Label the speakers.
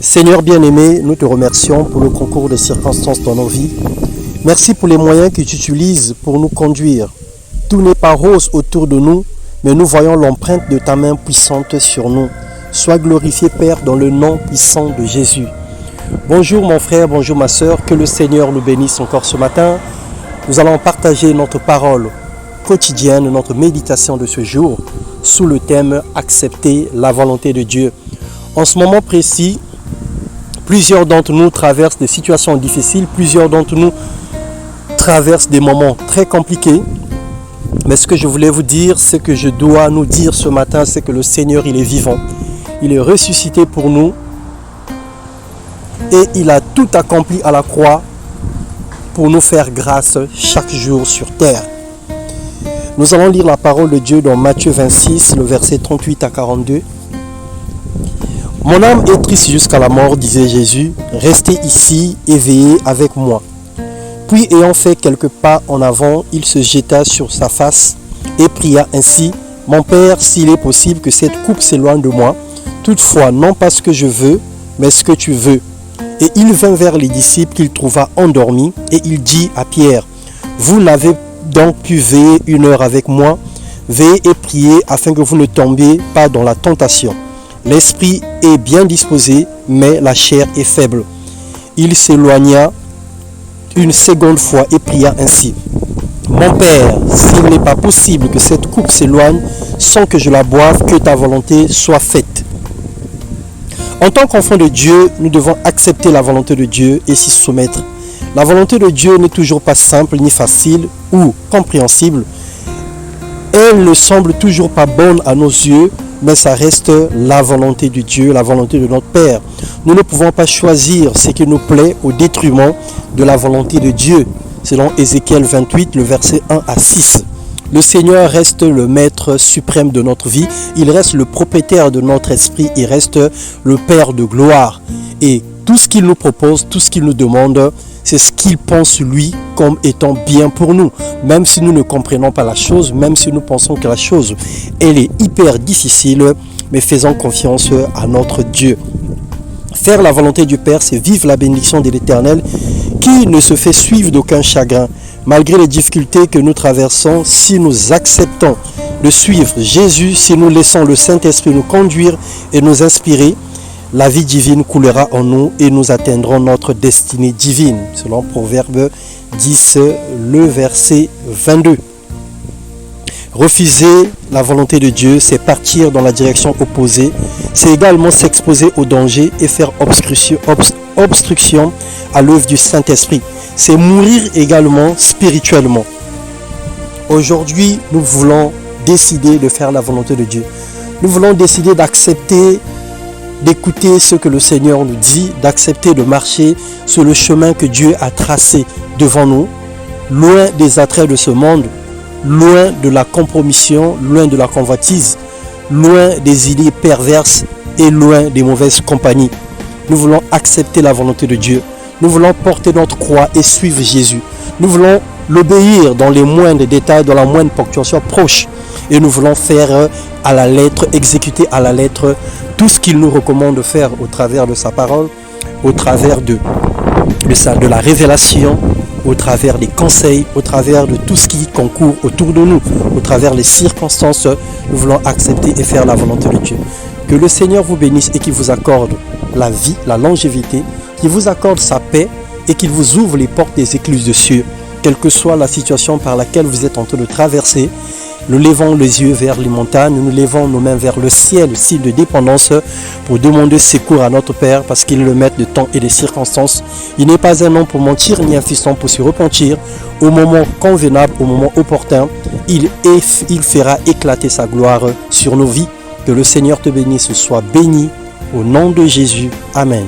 Speaker 1: Seigneur bien-aimé, nous te remercions pour le concours des circonstances dans nos vies. Merci pour les moyens que tu utilises pour nous conduire. Tout n'est pas rose autour de nous, mais nous voyons l'empreinte de ta main puissante sur nous. Sois glorifié, Père, dans le nom puissant de Jésus. Bonjour mon frère, bonjour ma sœur, que le Seigneur nous bénisse encore ce matin. Nous allons partager notre parole quotidienne, notre méditation de ce jour, sous le thème « Accepter la volonté de Dieu ». En ce moment précis, plusieurs d'entre nous traversent des situations difficiles, plusieurs d'entre nous traversent des moments très compliqués. Mais ce que je voulais vous dire, ce que je dois nous dire ce matin, c'est que le Seigneur, il est vivant. Il est ressuscité pour nous et il a tout accompli à la croix pour nous faire grâce chaque jour sur terre. Nous allons lire la parole de Dieu dans Matthieu 26, le verset 38 à 42. « Mon âme est triste jusqu'à la mort, disait Jésus, restez ici et veillez avec moi. » Puis ayant fait quelques pas en avant, il se jeta sur sa face et pria ainsi, « Mon Père, s'il est possible que cette coupe s'éloigne de moi, toutefois non pas ce que je veux, mais ce que tu veux. » Et il vint vers les disciples qu'il trouva endormis, et il dit à Pierre, « Vous n'avez donc pu veiller une heure avec moi, veillez et priez afin que vous ne tombiez pas dans la tentation. L'esprit est bien disposé, mais la chair est faible. » Il s'éloigna une seconde fois et pria ainsi, « Mon Père, s'il n'est pas possible que cette coupe s'éloigne sans que je la boive, que ta volonté soit faite. » En tant qu'enfant de Dieu, nous devons accepter la volonté de Dieu et s'y soumettre. La volonté de Dieu n'est toujours pas simple, ni facile ou compréhensible. Elle ne semble toujours pas bonne à nos yeux, mais ça reste la volonté de Dieu, la volonté de notre Père. Nous ne pouvons pas choisir ce qui nous plaît au détriment de la volonté de Dieu, selon Ézéchiel 28, le verset 1 à 6. Le Seigneur reste le maître suprême de notre vie, il reste le propriétaire de notre esprit, il reste le Père de gloire. Et tout ce qu'il nous propose, tout ce qu'il nous demande, c'est ce qu'il pense lui comme étant bien pour nous. Même si nous ne comprenons pas la chose, même si nous pensons que la chose, elle est hyper difficile, mais faisons confiance à notre Dieu. Faire la volonté du Père, c'est vivre la bénédiction de l'Éternel qui ne se fait suivre d'aucun chagrin. Malgré les difficultés que nous traversons, si nous acceptons de suivre Jésus, si nous laissons le Saint-Esprit nous conduire et nous inspirer, la vie divine coulera en nous et nous atteindrons notre destinée divine, selon Proverbe 10, le verset 22. Refuser la volonté de Dieu, c'est partir dans la direction opposée, c'est également s'exposer au danger et faire obstruction à l'œuvre du Saint-Esprit. C'est mourir également spirituellement. Aujourd'hui, nous voulons décider de faire la volonté de Dieu. Nous voulons décider d'accepter, d'écouter ce que le Seigneur nous dit, d'accepter de marcher sur le chemin que Dieu a tracé devant nous, loin des attraits de ce monde, loin de la compromission, loin de la convoitise, loin des idées perverses et loin des mauvaises compagnies. Nous voulons accepter la volonté de Dieu. Nous voulons porter notre croix et suivre Jésus. Nous voulons l'obéir dans les moindres détails, dans la moindre ponctuation proche. Et nous voulons faire à la lettre, exécuter à la lettre tout ce qu'il nous recommande de faire au travers de sa parole, au travers de la révélation, au travers des conseils, au travers de tout ce qui concourt autour de nous, au travers des circonstances. Nous voulons accepter et faire la volonté de Dieu. Que le Seigneur vous bénisse et qu'il vous accorde la vie, la longévité, qu'il vous accorde sa paix et qu'il vous ouvre les portes des écluses de cieux. Quelle que soit la situation par laquelle vous êtes en train de traverser, nous levons les yeux vers les montagnes, nous levons nos mains vers le ciel, le signe de dépendance, pour demander secours à notre Père, parce qu'il est le maître de temps et des circonstances. Il n'est pas un homme pour mentir, ni un fiston pour se repentir. Au moment convenable, au moment opportun, il fera éclater sa gloire sur nos vies. Que le Seigneur te bénisse, sois béni, au nom de Jésus. Amen.